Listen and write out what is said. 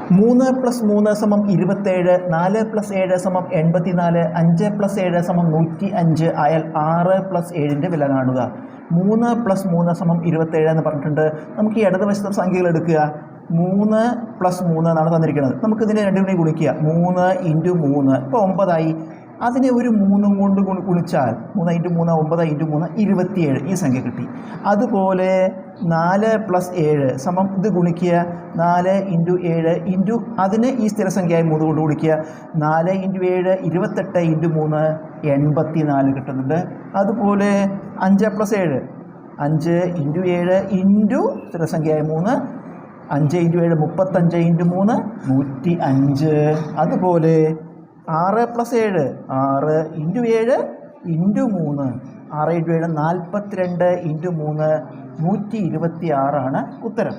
3 + 3 = 27, 4 + 7 = 84, 5 + 7 = 105 ആയാൽ 6 + 7ൻ്റെ വില കാണുക. 3 + 3 = 27 എന്ന് പറഞ്ഞിട്ടുണ്ട്. നമുക്ക് ഈ ഇടതുവശത്തെ സംഖ്യകൾ എടുക്കുക. 3 + 3 എന്നാണ് തന്നിരിക്കുന്നത്. നമുക്ക് ഇതിനെ രണ്ടും കൂടി ഗുണിക്കുക. 3 × 3 ഇപ്പോൾ 9 ആയി. അതിനെ ഒരു 3 കൊണ്ട് ഗുണിച്ചാൽ 3 × 3 9 × 3 27 ഈ സംഖ്യ കിട്ടി. അതുപോലെ 4 + 7 ഇത് ഗുണിക്കുക. 4 × 7 ഇൻറ്റു അതിനെ ഈ സ്ഥിരസംഖ്യയായി 3 കൊണ്ട് ഗുണിക്കുക. 4 × 7 28 × 3 84 കിട്ടുന്നുണ്ട്. അതുപോലെ 5 + 7 5 × 7 ഇൻറ്റു സ്ഥിരസംഖ്യയായ 3 5 × 7 35 × 3 105. അതുപോലെ 6 + 7 6 × 7 ഇൻറ്റു 3 6 × 7 42 × 3 126 ഉത്തരം.